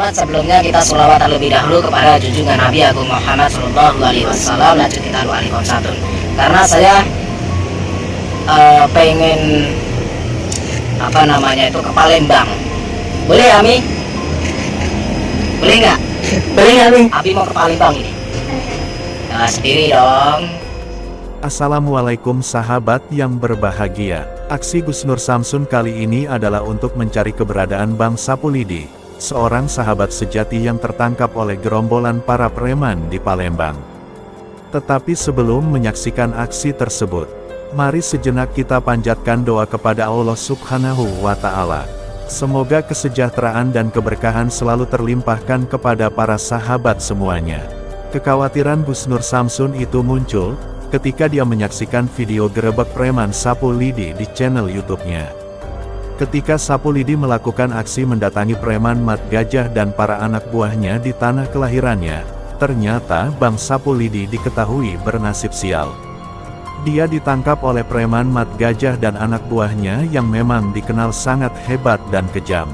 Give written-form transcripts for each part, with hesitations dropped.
Muhammad, sebelumnya kita sholawat terlebih dahulu kepada junjungan Nabi Agung Muhammad Shallallahu Alaihi Wasallam. Lanjut kita doa satu. Karena saya pengen ke Palembang. Boleh ya, Ami? Boleh nggak? Boleh nggak, Mi? Abi mau ke Palembang ini. Nah, sendiri dong. Assalamualaikum sahabat yang berbahagia. Aksi Gus Nur Samsun kali ini adalah untuk mencari keberadaan Bang Sapulidi, seorang sahabat sejati yang tertangkap oleh gerombolan para preman di Palembang. Tetapi sebelum menyaksikan aksi tersebut, mari sejenak kita panjatkan doa kepada Allah Subhanahu wa Ta'ala. Semoga kesejahteraan dan keberkahan selalu terlimpahkan kepada para sahabat semuanya. Kekhawatiran Gus Nur Samsun itu muncul ketika dia menyaksikan video gerebek preman Sapulidi di channel YouTube-nya. Ketika Sapulidi melakukan aksi mendatangi preman Mat Gajah dan para anak buahnya di tanah kelahirannya, ternyata Bang Sapulidi diketahui bernasib sial. Dia ditangkap oleh preman Mat Gajah dan anak buahnya yang memang dikenal sangat hebat dan kejam.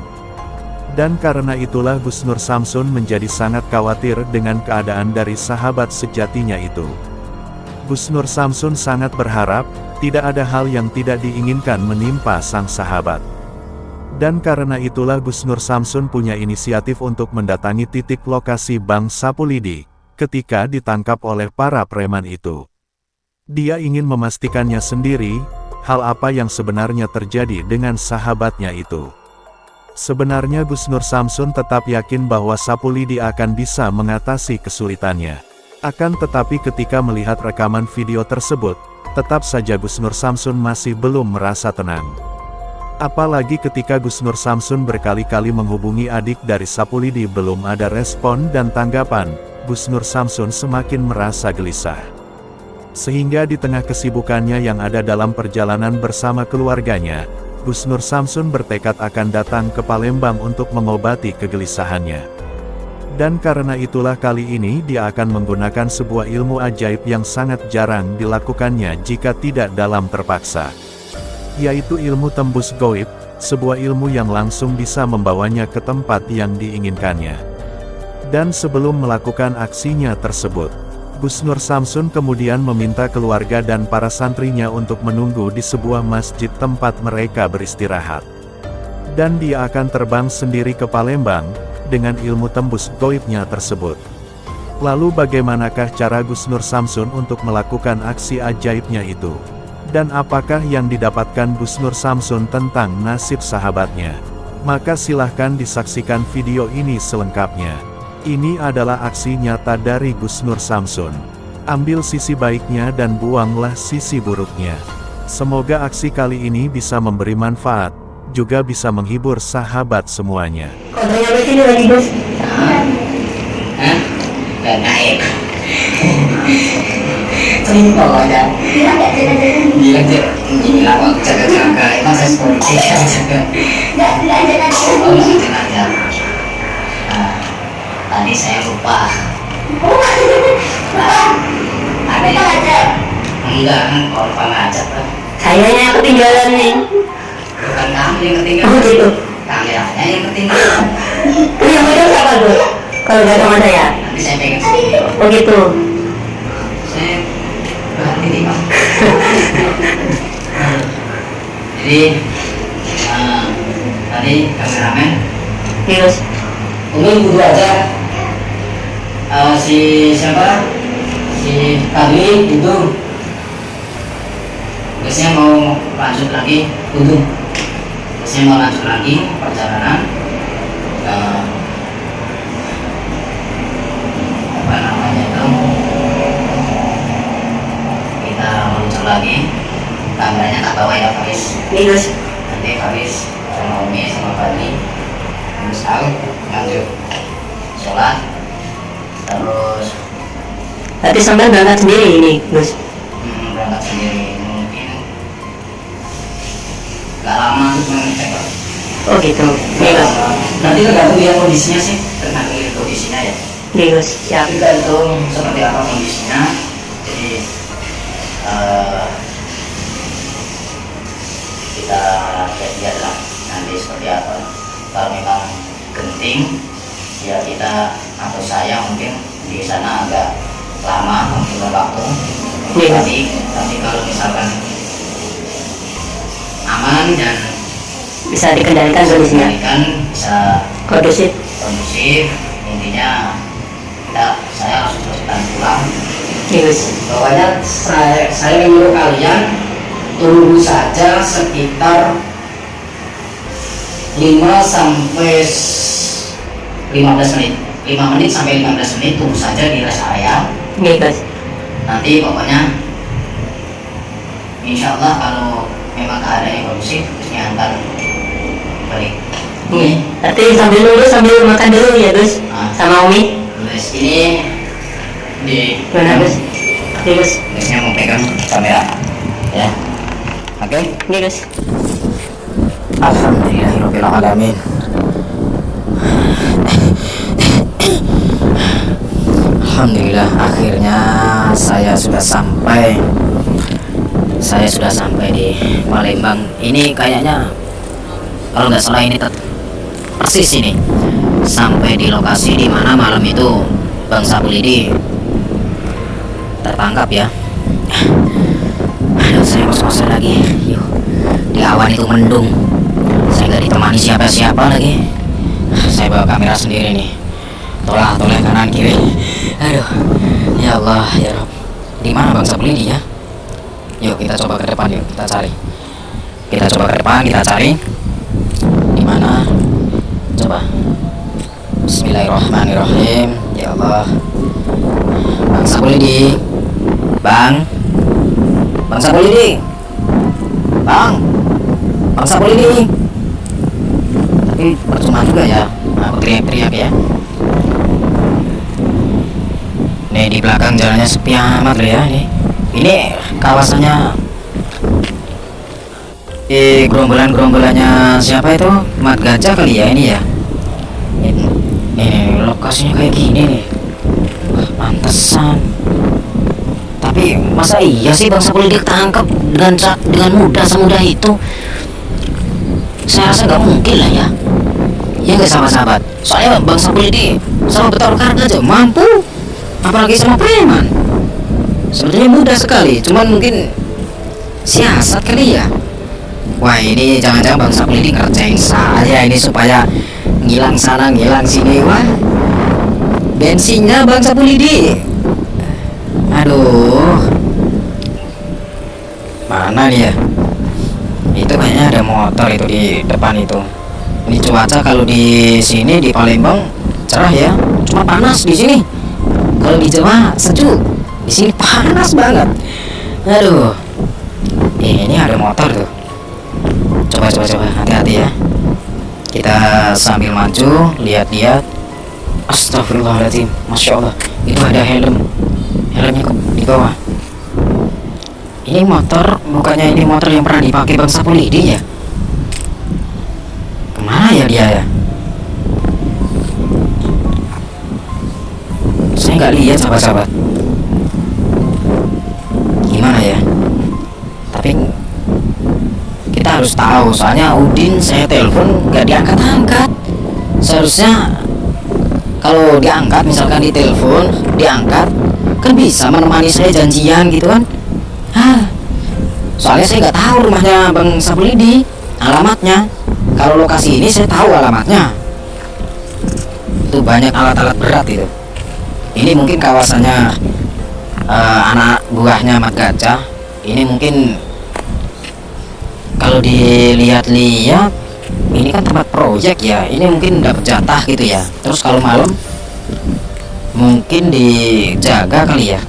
Dan karena itulah Gus Nur Samsun menjadi sangat khawatir dengan keadaan dari sahabat sejatinya itu. Gus Nur Samsun sangat berharap, tidak ada hal yang tidak diinginkan menimpa sang sahabat. Dan karena itulah Gus Nur Samsun punya inisiatif untuk mendatangi titik lokasi Bang Sapulidi, ketika ditangkap oleh para preman itu. Dia ingin memastikannya sendiri, hal apa yang sebenarnya terjadi dengan sahabatnya itu. Sebenarnya Gus Nur Samsun tetap yakin bahwa Sapulidi akan bisa mengatasi kesulitannya. Akan tetapi ketika melihat rekaman video tersebut, tetap saja Gus Nur Samsun masih belum merasa tenang. Apalagi ketika Gus Nur Samsun berkali-kali menghubungi adik dari Sapulidi belum ada respon dan tanggapan, Gus Nur Samsun semakin merasa gelisah. Sehingga di tengah kesibukannya yang ada dalam perjalanan bersama keluarganya, Gus Nur Samsun bertekad akan datang ke Palembang untuk mengobati kegelisahannya. Dan karena itulah kali ini dia akan menggunakan sebuah ilmu ajaib yang sangat jarang dilakukannya jika tidak dalam terpaksa. Yaitu ilmu tembus gaib, sebuah ilmu yang langsung bisa membawanya ke tempat yang diinginkannya. Dan sebelum melakukan aksinya tersebut, Gus Nur Samsun kemudian meminta keluarga dan para santrinya untuk menunggu di sebuah masjid tempat mereka beristirahat. Dan dia akan terbang sendiri ke Palembang, dengan ilmu tembus gaibnya tersebut. Lalu bagaimanakah cara Gus Nur Samsun untuk melakukan aksi ajaibnya itu? Dan apakah yang didapatkan Gus Nur Samsun tentang nasib sahabatnya? Maka silahkan disaksikan video ini selengkapnya. Ini adalah aksi nyata dari Gus Nur Samsun. Ambil sisi baiknya dan buanglah sisi buruknya. Semoga aksi kali ini bisa memberi manfaat, juga bisa menghibur sahabat semuanya. Kontennya di sini lagi, Bos. Hah? Gak naik. Simpel aja. Gila kok jaga-jaga. Emang saya seperti jaga-jaga. Oh, lanjutin aja. Nah, tadi saya lupa. Ada enggak kan kalau lupa ngajak kan? Kayaknya ketinggalan nih. Bukan kamu yang ketinggalan. Oh gitu. Kameranya yang ketinggalan. Ini yang modal siapa, Bos? Kalau nggak sama saya. Nanti saya pengen video. Oh gitu. Saya berhenti nih, Pak. Jadi tadi kameramen Terus. Umi butuh aja si siapa, si Kami itu biasanya mau lanjut lagi biasanya mau lanjut lagi perjalanan apa namanya itu, kita meluncur lagi. Kameranya tak bawa ya Faris. Terus. Nanti Faris sama Umi sama Fadli terus out lanjut sholat, terus Tapi sampai berangkat sendiri ini, Bos. berangkat sendiri mungkin gak lama tuh cuma ngecek lah. Oh gitu. Terus. Nanti tergantung lihat kondisinya sih, tergantung lihat kondisinya ya. Terus. Siap. Tergantung seperti apa kondisinya. Jadi kita lihat lah nanti seperti apa. Kalau memang genting ya kita atau saya mungkin di sana agak lama menghitung waktu. Iya. Tapi kalau misalkan aman dan Bisa dikendalikan kondisinya. bisa Kondusif. kondusif, intinya saya harus cepetan pulang. Iya Gus. Pokoknya saya menyuruh kalian tunggu saja sekitar 5 sampai 15 menit. 5 menit sampai 15 menit tunggu saja di rest area. Iya Gus. Nanti pokoknya insya Allah kalau memang keadaan yang kondusif terusnya antar balik. Berarti sambil nunggu sambil makan dulu ya Gus. Ah. Sama Umi. Terus ini di Gimana Gus? Iya Gus. Guysnya mau pegang kamera ya. Oke. Iya Gus. Alhamdulillahirabbil alamin. Alhamdulillah, akhirnya saya sudah sampai di Palembang. Ini kayaknya kalau nggak salah ini persis ini sampai di lokasi di mana malam itu Bang Sapulidi tertangkap ya. Aduh, saya ngos-ngosan lagi. Yuk, di awan itu mendung. Saya nggak ditemani siapa-siapa lagi. Saya bawa kamera sendiri nih. Toleh kanan kiri. Aduh, ya Allah ya Rob. Di mana Bang Sapulidi ya? Yuk kita coba ke depan, yuk kita cari. Kita coba ke depan, kita cari. Di mana? Coba. Bismillahirrahmanirrahim. Ya Allah. Bang Sapulidi. Bang Sapulidi. Bang Sapulidi. Tapi percuma juga ya aku teriak-teriak ya. Nih di belakang jalannya sepi amat loh ya. Ini kawasannya gerombolannya siapa itu? Mat Gajah kali ya ini ya. Ini lokasinya kayak gini nih. Wah, pantesan. Tapi masa iya sih Bang Sapulidi ditangkap dengan mudah semudah itu? Saya rasa nggak mungkin lah ya. Ya nggak sahabat-sahabat. Soalnya Bang Sapulidi sama Betul Karga aja mampu, apalagi sama preman. Sebenarnya mudah sekali, cuman mungkin siasat kali ya. Wah, ini jangan-jangan Bang Sapulidi ngerjain saya ini supaya ngilang sana ngilang sini. Wah, bensinnya Bang Sapulidi. Aduh, mana nih ya? Itu kayaknya ada motor itu di depan itu. Ini cuaca kalau di sini di Palembang cerah ya, cuma panas di sini. Kalau di Jawa sejuk, di sini panas banget. Aduh, ini ada motor tuh. Coba, hati-hati ya. Kita sambil maju, lihat-lihat. Astagfirullahaladzim, masya Allah, itu ada helmnya di bawah. Ini motor, bukannya ini motor yang pernah dipakai Bang Sapulidi ya? Kemana ya dia ya? Saya nggak lihat sahabat-sahabat. Gimana ya? Tapi kita harus tahu, soalnya Udin saya telepon nggak diangkat-angkat. Seharusnya kalau diangkat, misalkan di telepon diangkat, kan bisa menemani saya janjian gitu kan. Soalnya saya nggak tahu rumahnya Bang Sapulidi, alamatnya. Kalau lokasi ini saya tahu alamatnya. Itu banyak alat-alat berat itu. Ini mungkin kawasannya anak buahnya Mat Gajah. Ini mungkin kalau dilihat-lihat ini kan tempat proyek ya. Ini mungkin dapat jatah gitu ya. Terus kalau malam mungkin dijaga kali ya.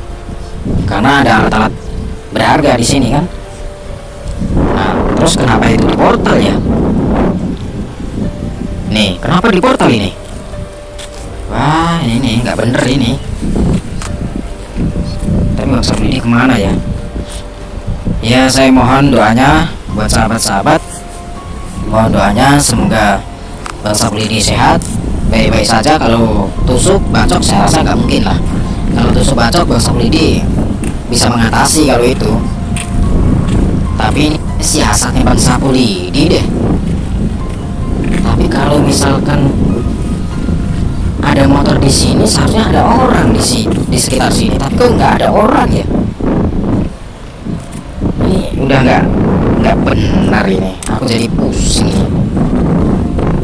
Karena ada alat-alat berharga di sini kan. Nah, terus kenapa itu di portal ya? Nih, kenapa di portal ini? Wah, ini nggak bener ini. Tapi Bang Sapulidi kemana ya? Ya, saya mohon doanya buat sahabat-sahabat. Mohon doanya semoga Bang Sapulidi sehat, baik-baik saja. Kalau tusuk bacok saya rasa nggak mungkin lah. Kalau tusuk bacok Bang Sapulidi bisa mengatasi kalau itu. Tapi siasatnya Bang Sapulidi deh. Tapi kalau misalkan ada motor di sini, seharusnya ada orang di sekitar sini, tapi kok nggak ada orang ya. Ini udah nggak benar ini, aku jadi pusing nih.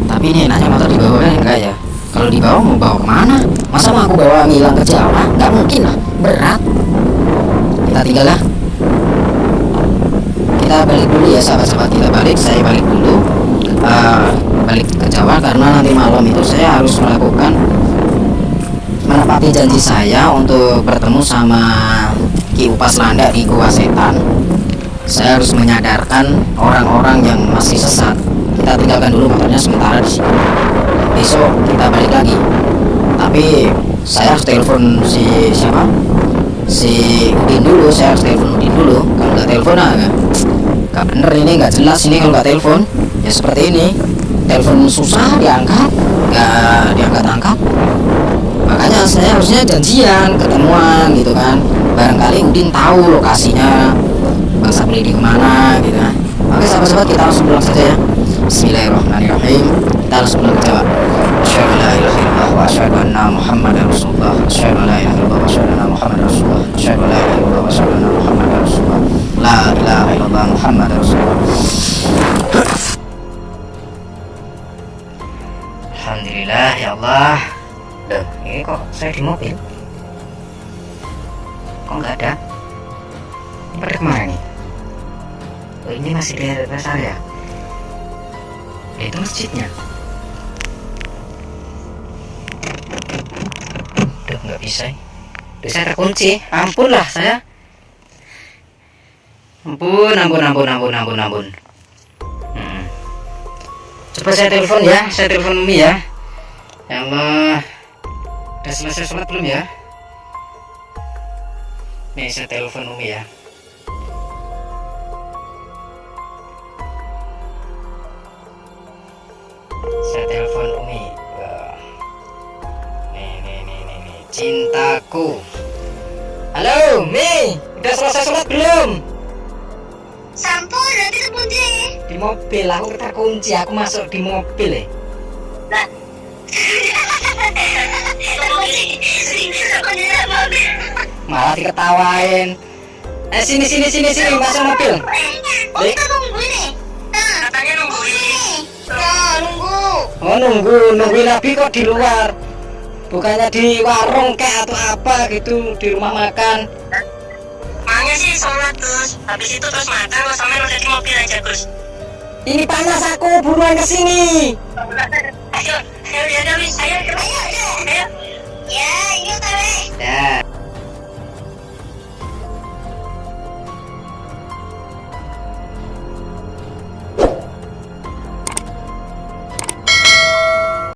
Tapi ini enaknya motor dibawa kan enggak ya? Kalau dibawa mau bawa kemana? Masa mau aku bawa ngilang ke Jawa? Nggak mungkin lah, berat. Kita tinggal lah. Kita balik dulu ya sahabat-sahabat, kita balik, saya balik dulu. Balik ke Jawa karena nanti malam itu saya harus menepati janji saya untuk bertemu sama Ki Upas Landa di Gua Setan. Saya harus menyadarkan orang-orang yang masih sesat. Kita tinggalkan dulu motornya sementara di sini. Besok kita balik lagi. Tapi saya harus telepon si siapa? Si Udin dulu. Saya harus telepon Udin dulu. Kalau nggak telepon nggak bener ini, nggak jelas ini kalau nggak telepon. Ya seperti ini. Telepon susah diangkat, nggak diangkat-angkat. Makanya saya harusnya janjian, ketemuan gitu kan. Barangkali Udin tahu lokasinya Bang Sapulidi kemana gitu kan. Oke sahabat-sahabat, kita langsung pulang saja ya. Bismillahirrahmanirrahim. Kita langsung pulang ke Jawa. Asyhadu la ilaha illallah wa asyhadu anna Muhammadar Rasulullah. Asyhadu la ilaha illallah wa asyhadu anna Muhammadar Rasulullah. Asyhadu la ilaha illallah wa asyhadu anna Muhammadar Rasulullah. La ilaha illallah Muhammadar Rasulullah. Alhamdulillah ya Allah. Loh, ini kok saya di mobil? Kok nggak ada? Ini pada kemana nih? Oh, ini masih di rest area. Itu masjidnya. Duh, nggak bisa. Duh, saya terkunci. Ampun lah saya. Ampun. Coba saya telepon ya. Saya telepon Umi ya. Ya Allah. Udah selesai sholat belum ya? Nih saya telepon Umi ya. Saya telepon Umi. Nih. Cintaku. Halo, Mi. Udah selesai sholat belum? Sampun, nanti terkunci. Di mobil, aku terkunci. Aku masuk di mobil Lah. Malah diketawain. Sini, masuk mobil. Oh, kita nunggu ini. Nah, katanya nunggu ini. Nah, nunggu. Oh, nungguin Nabi kok di luar. Bukannya di warung kayak atau apa gitu, di rumah makan. Makanya sih sholat terus. Habis itu terus makan, kalau sampai udah di mobil aja, Gus. Ini panas aku, buruan ke sini. Ayo. Ya. Ya.